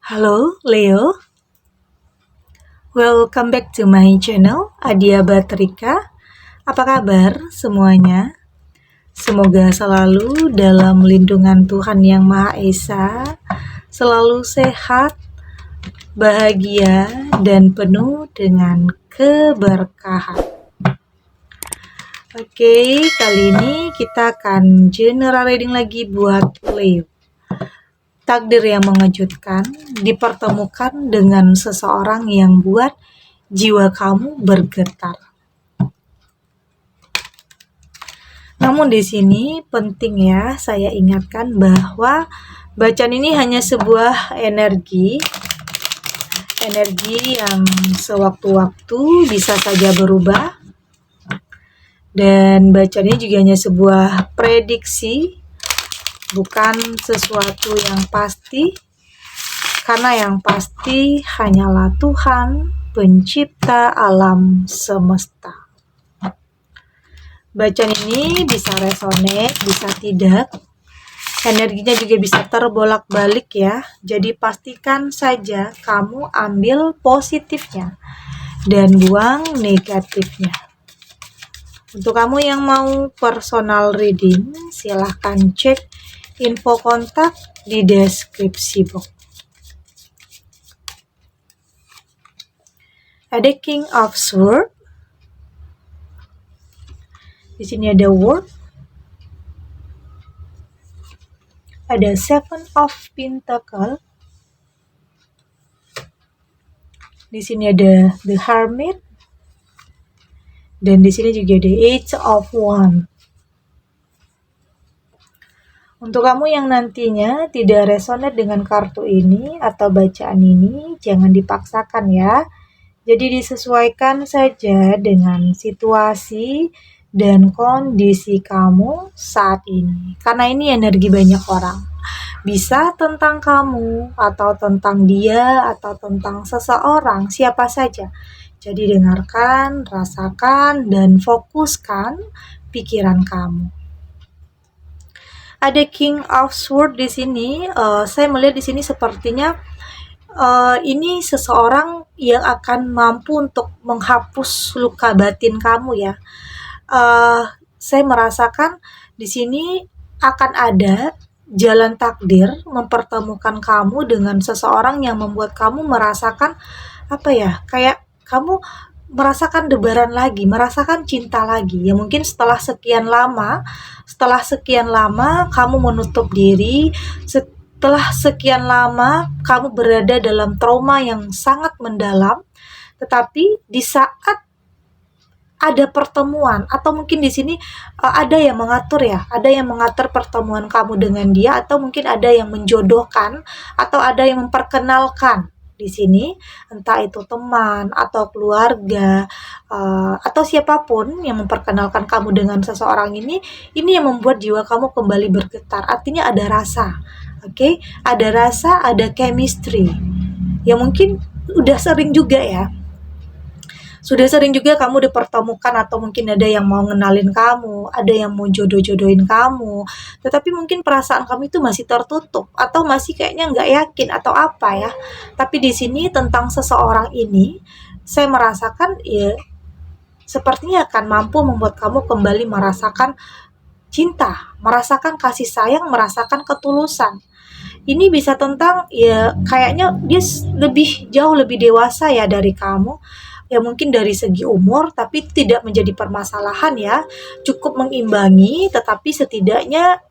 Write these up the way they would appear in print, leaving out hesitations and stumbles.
Halo Leo, welcome back to my channel Adia Batrika. Apa kabar semuanya? Semoga selalu dalam lindungan Tuhan Yang Maha Esa, selalu sehat, bahagia, dan penuh dengan keberkahan. Oke, kali ini kita akan general reading lagi buat Leo. Takdir yang mengejutkan dipertemukan dengan seseorang yang buat jiwa kamu bergetar. Namun di sini penting ya saya ingatkan bahwa bacaan ini hanya sebuah energi yang sewaktu-waktu bisa saja berubah, dan bacaan ini juga hanya sebuah prediksi, bukan sesuatu yang pasti, karena yang pasti hanyalah Tuhan, pencipta alam semesta. Bacaan ini bisa resonate, bisa tidak. Energinya juga bisa terbolak-balik ya. Jadi pastikan saja kamu ambil positifnya dan buang negatifnya. Untuk kamu yang mau personal reading, silahkan cek info kontak di deskripsi box. Ada King of Swords. Di sini ada World. Ada Seven of Pentacles. Di sini ada The Hermit. Dan di sini juga ada Eight of Wands. Untuk kamu yang nantinya tidak resonate dengan kartu ini atau bacaan ini, jangan dipaksakan ya. Jadi disesuaikan saja dengan situasi dan kondisi kamu saat ini. Karena ini energi banyak orang. Bisa tentang kamu, atau tentang dia, atau tentang seseorang, siapa saja. Jadi dengarkan, rasakan, dan fokuskan pikiran kamu. Ada King of Swords di sini. Saya melihat di sini sepertinya ini seseorang yang akan mampu untuk menghapus luka batin kamu ya. Saya merasakan di sini akan ada jalan takdir mempertemukan kamu dengan seseorang yang membuat kamu merasakan kayak kamu merasakan debaran lagi, merasakan cinta lagi. Ya mungkin setelah sekian lama kamu menutup diri, setelah sekian lama kamu berada dalam trauma yang sangat mendalam, tetapi di saat ada pertemuan, atau mungkin di sini ada yang mengatur pertemuan kamu dengan dia, atau mungkin ada yang menjodohkan, atau ada yang memperkenalkan di sini, entah itu teman atau keluarga atau siapapun yang memperkenalkan kamu dengan seseorang ini yang membuat jiwa kamu kembali bergetar. Artinya ada rasa, oke? Ada rasa, ada chemistry. Ya mungkin sudah sering juga kamu dipertemukan, atau mungkin ada yang mau ngenalin kamu, ada yang mau jodoh-jodohin kamu, tetapi mungkin perasaan kamu itu masih tertutup, atau masih kayaknya nggak yakin atau apa ya. Tapi di sini tentang seseorang ini, saya merasakan ya sepertinya akan mampu membuat kamu kembali merasakan cinta, merasakan kasih sayang, merasakan ketulusan. Ini bisa tentang ya kayaknya dia jauh lebih dewasa ya dari kamu. Ya mungkin dari segi umur, tapi tidak menjadi permasalahan ya. Cukup mengimbangi, tetapi setidaknya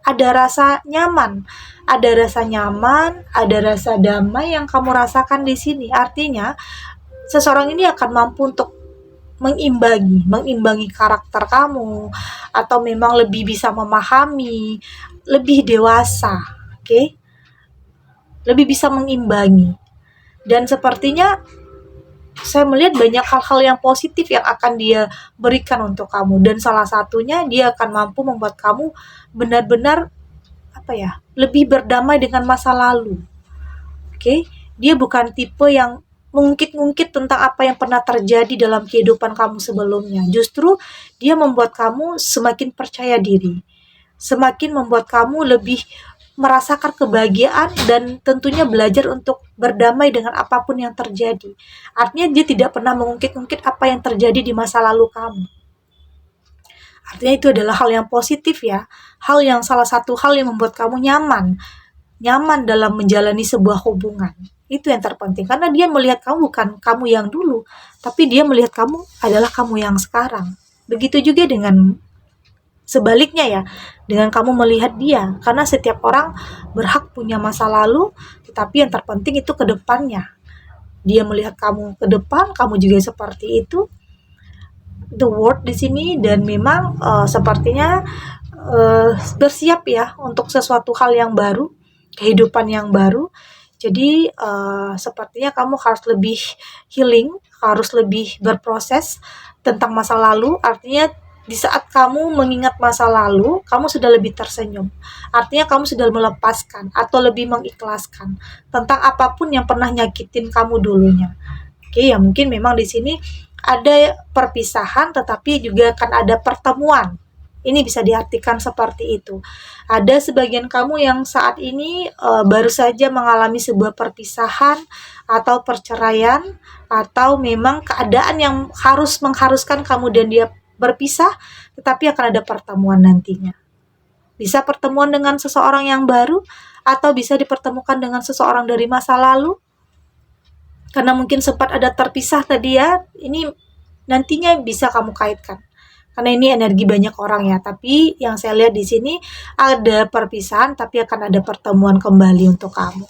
ada rasa nyaman. Ada rasa nyaman, ada rasa damai yang kamu rasakan di sini. Artinya, seseorang ini akan mampu untuk mengimbangi karakter kamu, atau memang lebih bisa memahami, lebih dewasa, oke? Lebih bisa mengimbangi. Dan sepertinya saya melihat banyak hal-hal yang positif yang akan dia berikan untuk kamu, dan salah satunya dia akan mampu membuat kamu benar-benar lebih berdamai dengan masa lalu. Oke? Dia bukan tipe yang mengungkit-ungkit tentang apa yang pernah terjadi dalam kehidupan kamu sebelumnya. Justru dia membuat kamu semakin percaya diri, semakin membuat kamu lebih merasakan kebahagiaan dan tentunya belajar untuk berdamai dengan apapun yang terjadi. Artinya dia tidak pernah mengungkit-ungkit apa yang terjadi di masa lalu kamu. Artinya itu adalah hal yang positif ya. Salah satu hal yang membuat kamu nyaman dalam menjalani sebuah hubungan. Itu yang terpenting, karena dia melihat kamu bukan kamu yang dulu, tapi dia melihat kamu adalah kamu yang sekarang. Begitu juga dengan sebaliknya ya, dengan kamu melihat dia, karena setiap orang berhak punya masa lalu, tetapi yang terpenting itu ke depannya. Dia melihat kamu ke depan, kamu juga seperti itu. The word di sini, dan memang sepertinya bersiap ya untuk sesuatu hal yang baru, kehidupan yang baru. Jadi sepertinya kamu harus lebih healing, harus lebih berproses tentang masa lalu. Artinya di saat kamu mengingat masa lalu, kamu sudah lebih tersenyum. Artinya kamu sudah melepaskan atau lebih mengikhlaskan tentang apapun yang pernah nyakitin kamu dulunya. Oke, ya mungkin memang di sini ada perpisahan, tetapi juga akan ada pertemuan. Ini bisa diartikan seperti itu. Ada sebagian kamu yang saat ini baru saja mengalami sebuah perpisahan atau perceraian, atau memang keadaan yang mengharuskan kamu dan dia berpisah, tetapi akan ada pertemuan nantinya. Bisa pertemuan dengan seseorang yang baru, atau bisa dipertemukan dengan seseorang dari masa lalu, karena mungkin sempat ada terpisah tadi ya. Ini nantinya bisa kamu kaitkan, karena ini energi banyak orang ya. Tapi yang saya lihat di sini ada perpisahan, tapi akan ada pertemuan kembali untuk kamu.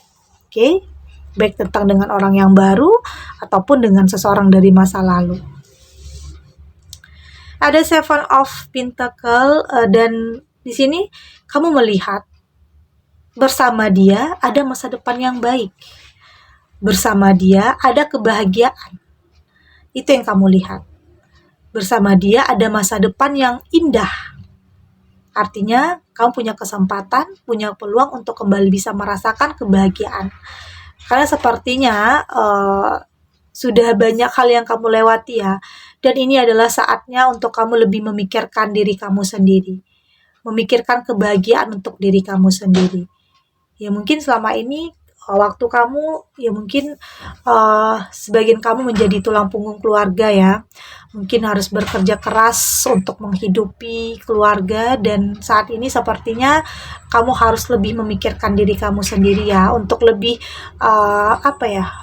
Oke? Baik tentang dengan orang yang baru ataupun dengan seseorang dari masa lalu. Ada Seven of Pentacle, dan di sini kamu melihat bersama dia ada masa depan yang baik. Bersama dia ada kebahagiaan. Itu yang kamu lihat. Bersama dia ada masa depan yang indah. Artinya kamu punya kesempatan, punya peluang untuk kembali bisa merasakan kebahagiaan. Karena sepertinya sudah banyak hal yang kamu lewati ya. Dan ini adalah saatnya untuk kamu lebih memikirkan diri kamu sendiri. Memikirkan kebahagiaan untuk diri kamu sendiri. Ya mungkin selama ini waktu kamu, ya mungkin sebagian kamu menjadi tulang punggung keluarga ya. Mungkin harus bekerja keras untuk menghidupi keluarga, dan saat ini sepertinya kamu harus lebih memikirkan diri kamu sendiri ya, untuk lebih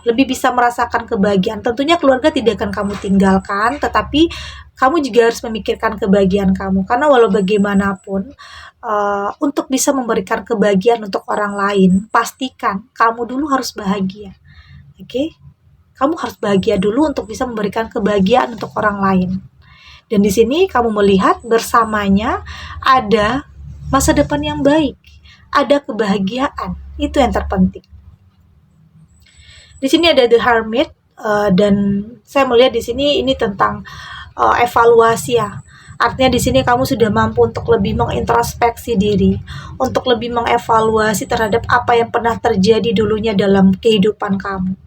lebih bisa merasakan kebahagiaan. Tentunya keluarga tidak akan kamu tinggalkan, tetapi kamu juga harus memikirkan kebahagiaan kamu, karena walau bagaimanapun untuk bisa memberikan kebahagiaan untuk orang lain, pastikan kamu dulu harus bahagia. Oke? Kamu harus bahagia dulu untuk bisa memberikan kebahagiaan untuk orang lain. Dan di sini kamu melihat bersamanya ada masa depan yang baik, ada kebahagiaan. Itu yang terpenting. Di sini ada The Hermit, dan saya melihat di sini ini tentang evaluasi ya. Artinya di sini kamu sudah mampu untuk lebih mengintrospeksi diri, untuk lebih mengevaluasi terhadap apa yang pernah terjadi dulunya dalam kehidupan kamu.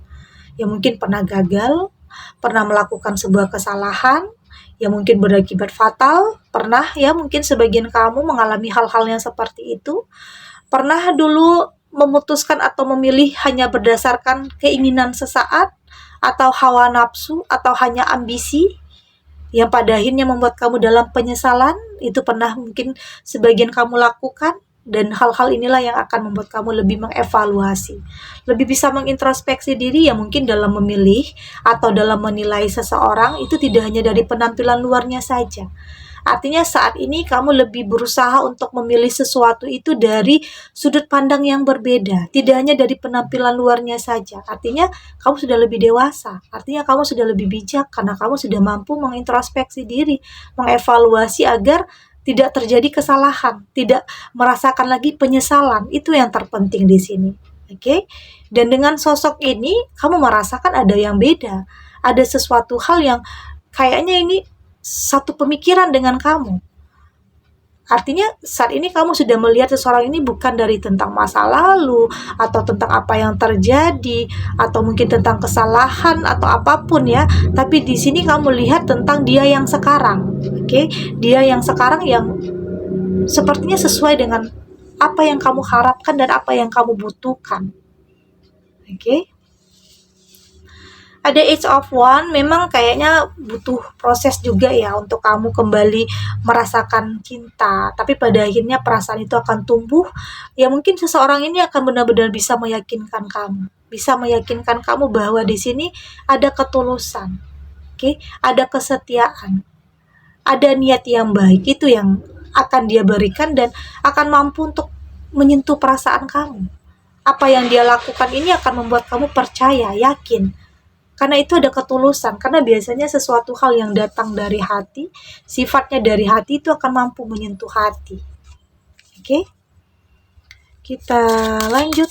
Ya mungkin pernah gagal, pernah melakukan sebuah kesalahan, ya mungkin berakibat fatal, pernah ya mungkin sebagian kamu mengalami hal-hal yang seperti itu, pernah dulu memutuskan atau memilih hanya berdasarkan keinginan sesaat, atau hawa nafsu, atau hanya ambisi, yang pada akhirnya membuat kamu dalam penyesalan. Itu pernah mungkin sebagian kamu lakukan. Dan hal-hal inilah yang akan membuat kamu lebih mengevaluasi, lebih bisa mengintrospeksi diri ya, mungkin dalam memilih atau dalam menilai seseorang itu tidak hanya dari penampilan luarnya saja. Artinya saat ini kamu lebih berusaha untuk memilih sesuatu itu dari sudut pandang yang berbeda, tidak hanya dari penampilan luarnya saja. Artinya kamu sudah lebih dewasa, artinya kamu sudah lebih bijak, karena kamu sudah mampu mengintrospeksi diri, mengevaluasi agar tidak terjadi kesalahan, tidak merasakan lagi penyesalan. Itu yang terpenting di sini. Oke? Dan dengan sosok ini kamu merasakan ada yang beda. Ada sesuatu hal yang kayaknya ini satu pemikiran dengan kamu. Artinya saat ini kamu sudah melihat seseorang ini bukan dari tentang masa lalu, atau tentang apa yang terjadi, atau mungkin tentang kesalahan atau apapun ya, tapi di sini kamu lihat tentang dia yang sekarang. Oke? Dia yang sekarang yang sepertinya sesuai dengan apa yang kamu harapkan dan apa yang kamu butuhkan. Oke? Ada age of one, memang kayaknya butuh proses juga ya untuk kamu kembali merasakan cinta. Tapi pada akhirnya perasaan itu akan tumbuh. Ya mungkin seseorang ini akan benar-benar bisa meyakinkan kamu. Bisa meyakinkan kamu bahwa di sini ada ketulusan. Oke, ada kesetiaan. Ada niat yang baik, itu yang akan dia berikan dan akan mampu untuk menyentuh perasaan kamu. Apa yang dia lakukan ini akan membuat kamu percaya, yakin. Karena itu ada ketulusan, karena biasanya sesuatu hal yang datang dari hati, sifatnya dari hati itu akan mampu menyentuh hati. Oke? Kita lanjut.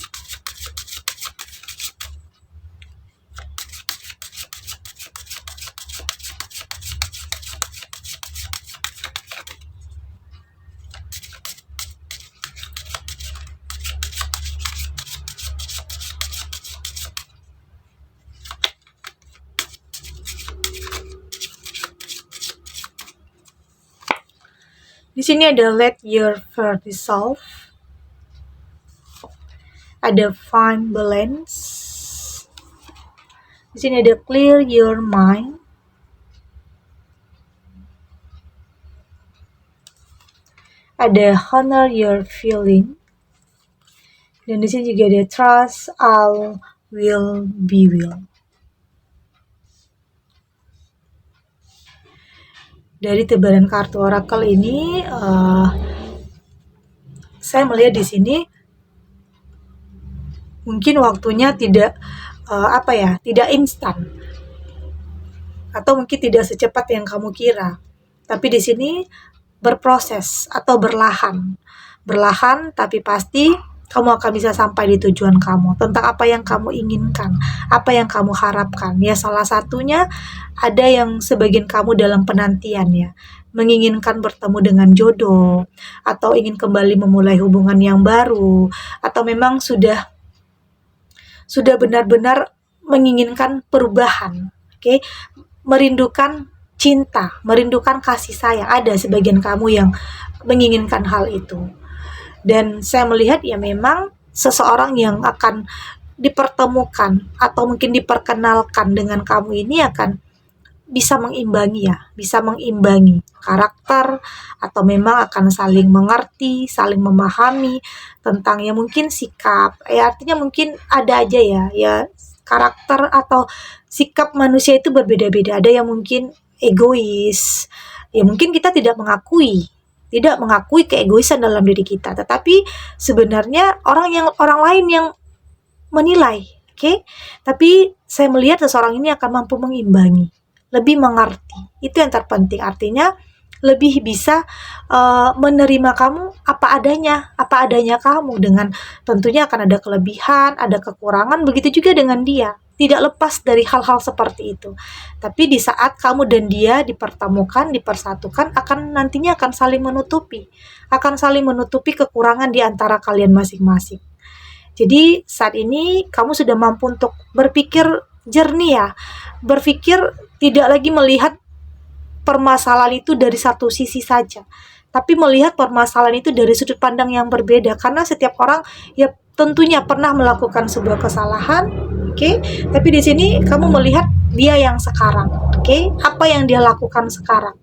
Di sini ada let your fear dissolve. Ada find balance. Di sini ada clear your mind. Ada honor your feeling. Dan di sini juga ada trust all will be well. Dari tebaran kartu oracle ini, saya melihat di sini mungkin waktunya tidak tidak instan, atau mungkin tidak secepat yang kamu kira. Tapi di sini berproses atau berlahan, tapi pasti kamu akan bisa sampai di tujuan kamu, tentang apa yang kamu inginkan, apa yang kamu harapkan. Ya, salah satunya ada yang sebagian kamu dalam penantian ya, menginginkan bertemu dengan jodoh, atau ingin kembali memulai hubungan yang baru, atau memang sudah benar-benar menginginkan perubahan, oke? Merindukan cinta, merindukan kasih sayang. Ada sebagian kamu yang menginginkan hal itu. Dan saya melihat ya memang seseorang yang akan dipertemukan atau mungkin diperkenalkan dengan kamu ini akan bisa mengimbangi karakter, atau memang akan saling mengerti, saling memahami tentang ya mungkin sikap. Ya artinya mungkin ada aja ya karakter atau sikap manusia itu berbeda-beda. Ada yang mungkin egois. Ya mungkin kita tidak mengakui keegoisan dalam diri kita, tetapi sebenarnya orang lain yang menilai, oke? Tapi saya melihat seseorang ini akan mampu mengimbangi, lebih mengerti. Itu yang terpenting, artinya lebih bisa menerima kamu apa adanya kamu, dengan tentunya akan ada kelebihan, ada kekurangan, begitu juga dengan dia. Tidak lepas dari hal-hal seperti itu. Tapi di saat kamu dan dia dipertemukan, dipersatukan, nantinya akan saling menutupi kekurangan di antara kalian masing-masing. Jadi saat ini kamu sudah mampu untuk berpikir jernih ya, berpikir tidak lagi melihat permasalahan itu dari satu sisi saja, tapi melihat permasalahan itu dari sudut pandang yang berbeda, karena setiap orang ya tentunya pernah melakukan sebuah kesalahan, oke? Tapi di sini kamu melihat dia yang sekarang, oke? Apa yang dia lakukan sekarang.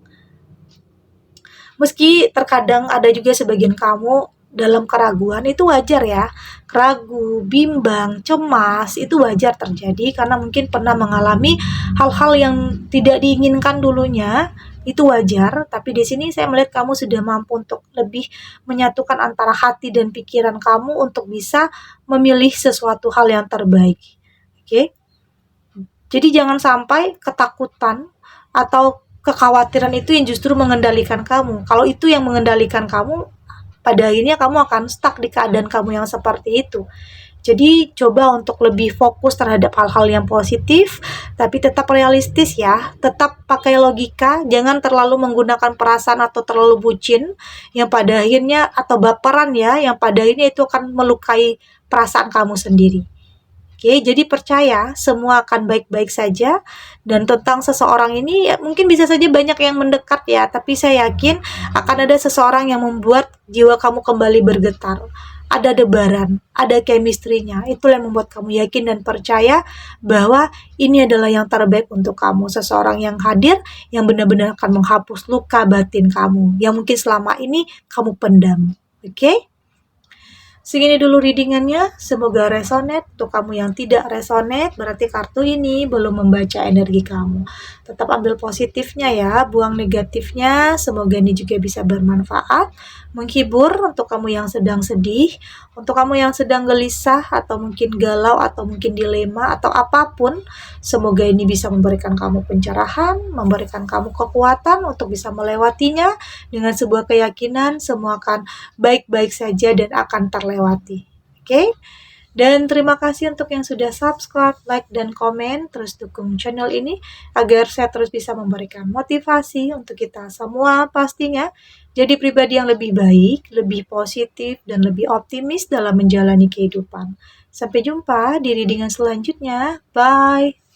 Meski terkadang ada juga sebagian kamu dalam keraguan, itu wajar ya. Ragu, bimbang, cemas, itu wajar terjadi karena mungkin pernah mengalami hal-hal yang tidak diinginkan dulunya. Itu wajar, tapi di sini saya melihat kamu sudah mampu untuk lebih menyatukan antara hati dan pikiran kamu untuk bisa memilih sesuatu hal yang terbaik. Oke? Jadi jangan sampai ketakutan atau kekhawatiran itu yang justru mengendalikan kamu. Kalau itu yang mengendalikan kamu, pada akhirnya kamu akan stuck di keadaan kamu yang seperti itu. Jadi coba untuk lebih fokus terhadap hal-hal yang positif, tapi tetap realistis ya, tetap pakai logika, jangan terlalu menggunakan perasaan atau terlalu bucin, yang pada akhirnya, atau baperan ya, yang pada akhirnya itu akan melukai perasaan kamu sendiri. Oke, jadi percaya semua akan baik-baik saja. Dan tentang seseorang ini ya, mungkin bisa saja banyak yang mendekat ya, tapi saya yakin akan ada seseorang yang membuat jiwa kamu kembali bergetar. Ada debaran, ada chemistry-nya. Itulah yang membuat kamu yakin dan percaya bahwa ini adalah yang terbaik untuk kamu. Seseorang yang hadir, yang benar-benar akan menghapus luka batin kamu, yang mungkin selama ini kamu pendam. Oke? Segini dulu readingannya, semoga resonate. Untuk kamu yang tidak resonate, berarti kartu ini belum membaca energi kamu. Tetap ambil positifnya ya, buang negatifnya. Semoga ini juga bisa bermanfaat, menghibur untuk kamu yang sedang sedih, untuk kamu yang sedang gelisah, atau mungkin galau, atau mungkin dilema, atau apapun. Semoga ini bisa memberikan kamu pencerahan, memberikan kamu kekuatan untuk bisa melewatinya dengan sebuah keyakinan semua akan baik-baik saja dan akan terlewati. Oke? Dan terima kasih untuk yang sudah subscribe, like, dan komen. Terus dukung channel ini agar saya terus bisa memberikan motivasi untuk kita semua pastinya. Jadi pribadi yang lebih baik, lebih positif, dan lebih optimis dalam menjalani kehidupan. Sampai jumpa di readingan selanjutnya. Bye!